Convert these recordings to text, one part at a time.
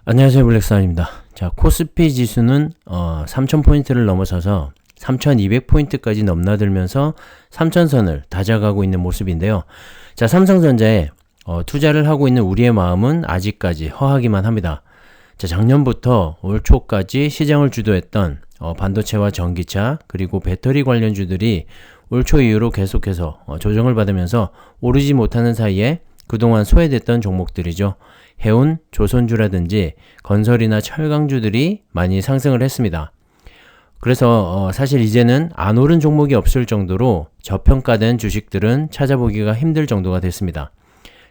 안녕하세요, 블랙스완입니다. 자, 코스피 지수는 3000포인트를 넘어서서 3200포인트까지 넘나들면서 3000선을 다져가고 있는 모습인데요. 자, 삼성전자에 투자를 하고 있는 우리의 마음은 아직까지 허하기만 합니다. 자, 작년부터 올 초까지 시장을 주도했던 반도체와 전기차 그리고 배터리 관련주들이 올 초 이후로 계속해서 조정을 받으면서 오르지 못하는 사이에 그동안 소외됐던 종목들이죠. 해운, 조선주라든지 건설이나 철강주들이 많이 상승을 했습니다. 그래서 사실 이제는 안 오른 종목이 없을 정도로 저평가된 주식들은 찾아보기가 힘들 정도가 됐습니다.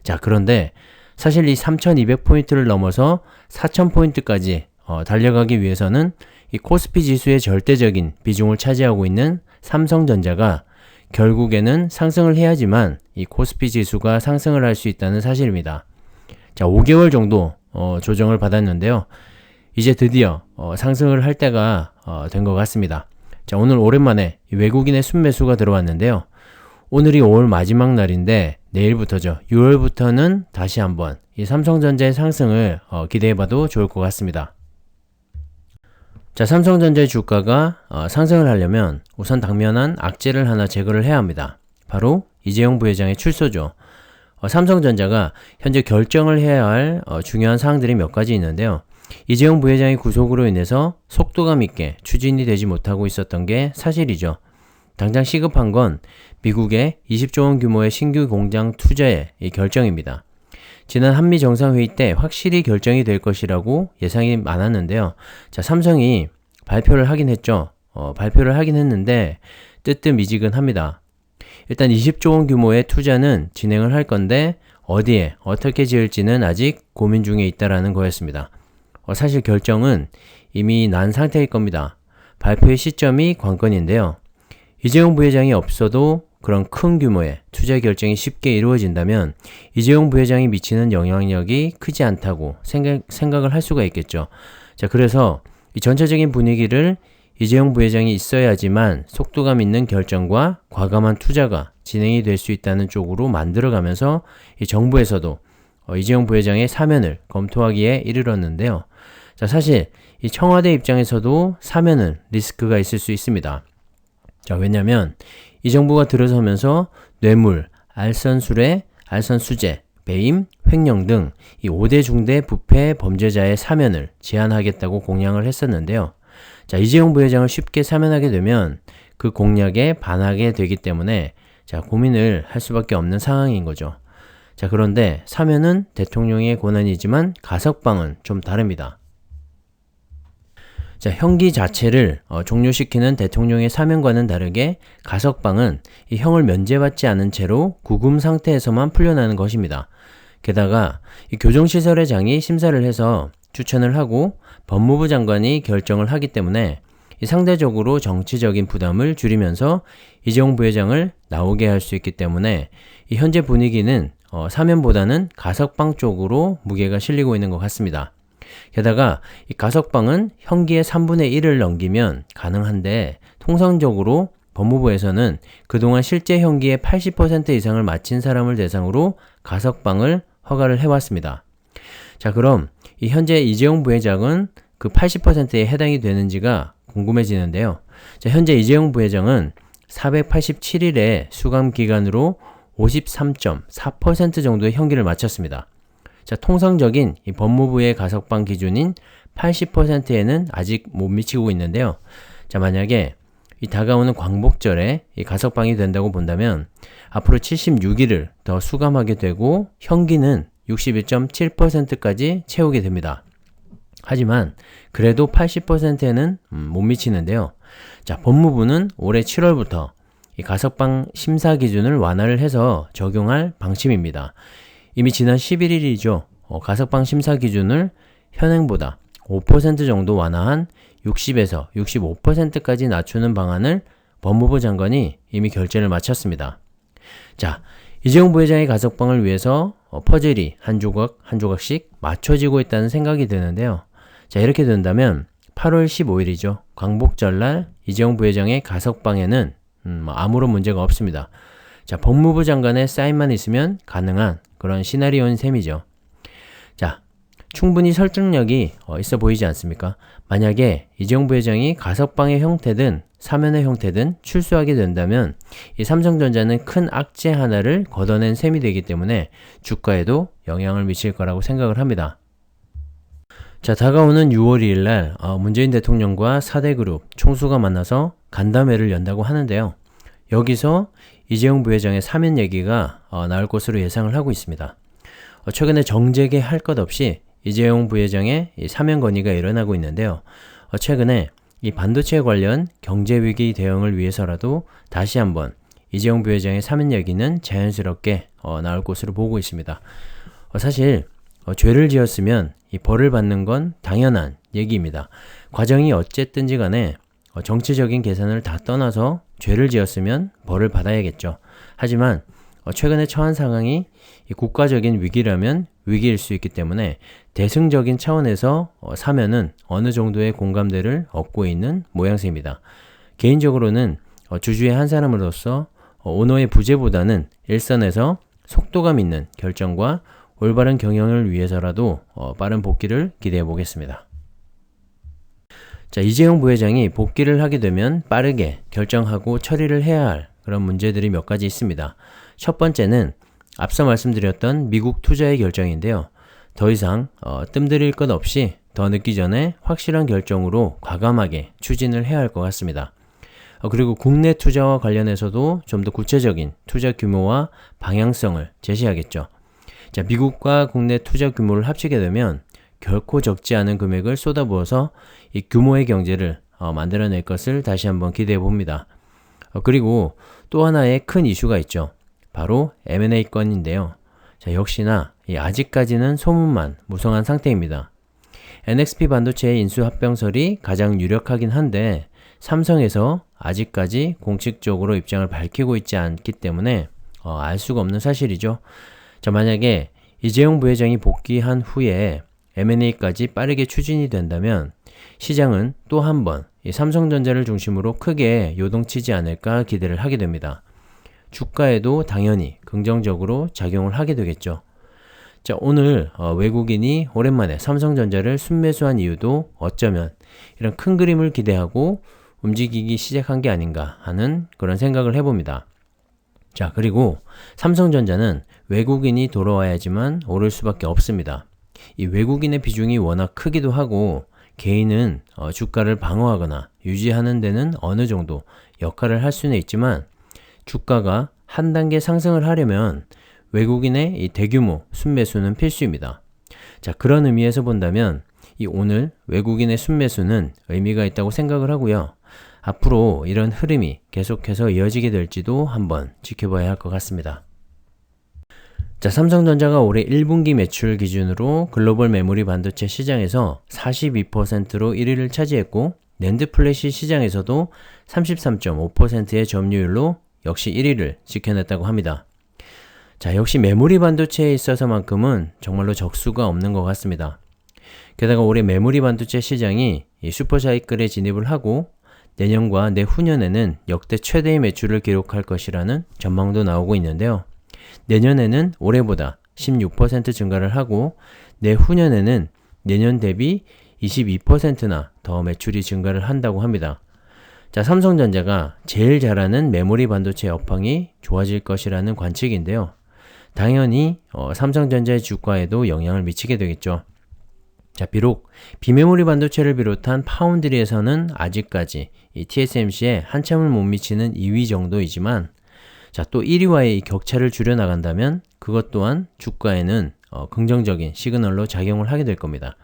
자, 그런데 사실 이 3200포인트를 넘어서 4000포인트까지 달려가기 위해서는 이 코스피 지수의 절대적인 비중을 차지하고 있는 삼성전자가 결국에는 상승을 해야지만 이 코스피 지수가 상승을 할 수 있다는 사실입니다. 자, 5개월 정도 조정을 받았는데요. 이제 드디어 상승을 할 때가 된 것 같습니다. 자, 오늘 오랜만에 외국인의 순매수가 들어왔는데요. 오늘이 5월 마지막 날인데 내일부터죠. 6월부터는 다시 한번 이 삼성전자의 상승을 기대해봐도 좋을 것 같습니다. 자, 삼성전자의 주가가 상승을 하려면 우선 당면한 악재를 하나 제거를 해야 합니다. 바로 이재용 부회장의 출소죠. 삼성전자가 현재 결정을 해야 할 중요한 사항들이 몇 가지 있는데요. 이재용 부회장의 구속으로 인해서 속도감 있게 추진이 되지 못하고 있었던 게 사실이죠. 당장 시급한 건 미국의 20조 원 규모의 신규 공장 투자의 결정입니다. 지난 한미 정상회의 때 확실히 결정이 될 것이라고 예상이 많았는데요. 자, 삼성이 발표를 하긴 했죠. 발표를 하긴 했는데 뜨뜻미지근합니다. 일단 20조 원 규모의 투자는 진행을 할 건데 어디에 어떻게 지을지는 아직 고민 중에 있다라는 거였습니다. 사실 결정은 이미 난 상태일 겁니다. 발표의 시점이 관건인데요. 이재용 부회장이 없어도 그런 큰 규모의 투자 결정이 쉽게 이루어진다면 이재용 부회장이 미치는 영향력이 크지 않다고 생각을 할 수가 있겠죠. 자, 그래서 이 전체적인 분위기를 이재용 부회장이 있어야지만 속도감 있는 결정과 과감한 투자가 진행이 될 수 있다는 쪽으로 만들어가면서 이 정부에서도 이재용 부회장의 사면을 검토하기에 이르렀는데요. 자, 사실 이 청와대 입장에서도 사면은 리스크가 있을 수 있습니다. 자, 왜냐면 이 정부가 들어서면서 뇌물, 알선수뢰, 알선수재, 배임, 횡령 등 이 5대 중대 부패 범죄자의 사면을 제한하겠다고 공약을 했었는데요. 자, 이재용 부회장을 쉽게 사면하게 되면 그 공약에 반하게 되기 때문에 자, 고민을 할 수밖에 없는 상황인 거죠. 자, 그런데 사면은 대통령의 권한이지만 가석방은 좀 다릅니다. 자, 형기 자체를 종료시키는 대통령의 사면과는 다르게 가석방은 이 형을 면제받지 않은 채로 구금 상태에서만 풀려나는 것입니다. 게다가 이 교정시설의 장이 심사를 해서 추천을 하고 법무부 장관이 결정을 하기 때문에 이 상대적으로 정치적인 부담을 줄이면서 이재용 부회장을 나오게 할 수 있기 때문에 이 현재 분위기는 사면보다는 가석방 쪽으로 무게가 실리고 있는 것 같습니다. 게다가 이 가석방은 형기의 3분의 1을 넘기면 가능한데 통상적으로 법무부에서는 그동안 실제 형기의 80% 이상을 마친 사람을 대상으로 가석방을 허가를 해왔습니다. 자, 그럼 이 현재 이재용 부회장은 그 80%에 해당이 되는지가 궁금해지는데요. 자, 현재 이재용 부회장은 487일의 수감 기간으로 53.4% 정도의 형기를 마쳤습니다. 자, 통상적인 이 법무부의 가석방 기준인 80%에는 아직 못 미치고 있는데요. 자, 만약에 이 다가오는 광복절에 이 가석방이 된다고 본다면 앞으로 76일을 더 수감하게 되고 형기는 61.7%까지 채우게 됩니다. 하지만 그래도 80%에는 못 미치는데요. 자, 법무부는 올해 7월부터 이 가석방 심사 기준을 완화를 해서 적용할 방침입니다. 이미 지난 11일이죠. 가석방 심사 기준을 현행보다 5% 정도 완화한 60에서 65%까지 낮추는 방안을 법무부 장관이 이미 결재를 마쳤습니다. 자, 이재용 부회장의 가석방을 위해서 퍼즐이 한 조각 한 조각씩 맞춰지고 있다는 생각이 드는데요. 자, 이렇게 된다면 8월 15일이죠. 광복절날 이재용 부회장의 가석방에는 아무런 문제가 없습니다. 자, 법무부 장관의 사인만 있으면 가능한 그런 시나리오인 셈이죠. 자, 충분히 설득력이 있어 보이지 않습니까? 만약에 이재용 부회장이 가석방의 형태든 사면의 형태든 출소하게 된다면 이 삼성전자는 큰 악재 하나를 걷어낸 셈이 되기 때문에 주가에도 영향을 미칠 거라고 생각을 합니다. 자, 다가오는 6월 2일 날 문재인 대통령과 4대 그룹 총수가 만나서 간담회를 연다고 하는데요. 여기서 이재용 부회장의 사면 얘기가 나올 것으로 예상을 하고 있습니다. 최근에 정재계 할 것 없이 이재용 부회장의 이 사면 건의가 일어나고 있는데요. 최근에 이 반도체 관련 경제 위기 대응을 위해서라도 다시 한번 이재용 부회장의 사면 얘기는 자연스럽게 나올 것으로 보고 있습니다. 사실 죄를 지었으면 이 벌을 받는 건 당연한 얘기입니다. 과정이 어쨌든지 간에 정치적인 계산을 다 떠나서 죄를 지었으면 벌을 받아야겠죠. 하지만 최근에 처한 상황이 이 국가적인 위기라면 위기일 수 있기 때문에 대승적인 차원에서 사면은 어느 정도의 공감대를 얻고 있는 모양새입니다. 개인적으로는 주주의 한 사람으로서 오너의 부재보다는 일선에서 속도감 있는 결정과 올바른 경영을 위해서라도 빠른 복귀를 기대해 보겠습니다. 자, 이재용 부회장이 복귀를 하게 되면 빠르게 결정하고 처리를 해야 할 그런 문제들이 몇 가지 있습니다. 첫 번째는 앞서 말씀드렸던 미국 투자의 결정인데요. 더 이상 뜸들일 것 없이 더 늦기 전에 확실한 결정으로 과감하게 추진을 해야 할 것 같습니다. 그리고 국내 투자와 관련해서도 좀 더 구체적인 투자 규모와 방향성을 제시하겠죠. 자, 미국과 국내 투자 규모를 합치게 되면 결코 적지 않은 금액을 쏟아부어서 이 규모의 경제를 만들어낼 것을 다시 한번 기대해 봅니다. 그리고 또 하나의 큰 이슈가 있죠. 바로 M&A 건인데요. 자, 역시나 아직까지는 소문만 무성한 상태입니다. NXP 반도체의 인수 합병설이 가장 유력하긴 한데 삼성에서 아직까지 공식적으로 입장을 밝히고 있지 않기 때문에 알 수가 없는 사실이죠. 자, 만약에 이재용 부회장이 복귀한 후에 M&A까지 빠르게 추진이 된다면 시장은 또 한 번 삼성전자를 중심으로 크게 요동치지 않을까 기대를 하게 됩니다. 주가에도 당연히 긍정적으로 작용을 하게 되겠죠. 자, 오늘 외국인이 오랜만에 삼성전자를 순매수한 이유도 어쩌면 이런 큰 그림을 기대하고 움직이기 시작한 게 아닌가 하는 그런 생각을 해봅니다. 자, 그리고 삼성전자는 외국인이 돌아와야지만 오를 수밖에 없습니다. 이 외국인의 비중이 워낙 크기도 하고 개인은 주가를 방어하거나 유지하는 데는 어느 정도 역할을 할 수는 있지만 주가가 한 단계 상승을 하려면 외국인의 이 대규모 순매수는 필수입니다. 자, 그런 의미에서 본다면 이 오늘 외국인의 순매수는 의미가 있다고 생각을 하고요. 앞으로 이런 흐름이 계속해서 이어지게 될지도 한번 지켜봐야 할 것 같습니다. 자, 삼성전자가 올해 1분기 매출 기준으로 글로벌 메모리 반도체 시장에서 42%로 1위를 차지했고 낸드 플래시 시장에서도 33.5%의 점유율로 역시 1위를 지켜냈다고 합니다. 자, 역시 메모리 반도체에 있어서만큼은 정말로 적수가 없는 것 같습니다. 게다가 올해 메모리 반도체 시장이 슈퍼사이클에 진입을 하고 내년과 내후년에는 역대 최대의 매출을 기록할 것이라는 전망도 나오고 있는데요. 내년에는 올해보다 16% 증가를 하고 내후년에는 내년 대비 22%나 더 매출이 증가를 한다고 합니다. 자, 삼성전자가 제일 잘하는 메모리 반도체 업황이 좋아질 것이라는 관측인데요. 당연히 삼성전자의 주가에도 영향을 미치게 되겠죠. 자, 비록 비메모리 반도체를 비롯한 파운드리에서는 아직까지 이 TSMC에 한참을 못 미치는 2위 정도이지만 자, 또 1위와의 이 격차를 줄여나간다면 그것 또한 주가에는 긍정적인 시그널로 작용을 하게 될 겁니다.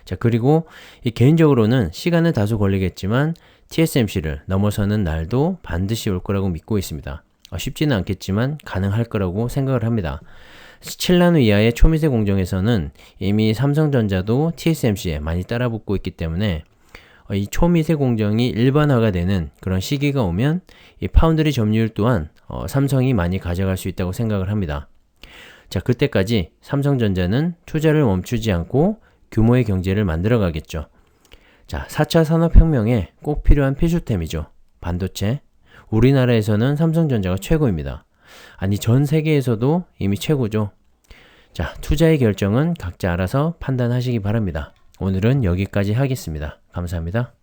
자, 그리고 개인적으로는 시간은 다소 걸리겠지만 TSMC를 넘어서는 날도 반드시 올 거라고 믿고 있습니다. 쉽지는 않겠지만 가능할 거라고 생각을 합니다. 7나노 이하의 초미세 공정에서는 이미 삼성전자도 TSMC에 많이 따라붙고 있기 때문에 이 초미세 공정이 일반화가 되는 그런 시기가 오면 이 파운드리 점유율 또한 삼성이 많이 가져갈 수 있다고 생각을 합니다. 자, 그때까지 삼성전자는 투자를 멈추지 않고 규모의 경제를 만들어 가겠죠. 자, 4차 산업혁명에 꼭 필요한 필수템이죠. 반도체. 우리나라에서는 삼성전자가 최고입니다. 아니, 전 세계에서도 이미 최고죠. 자, 투자의 결정은 각자 알아서 판단하시기 바랍니다. 오늘은 여기까지 하겠습니다. 감사합니다.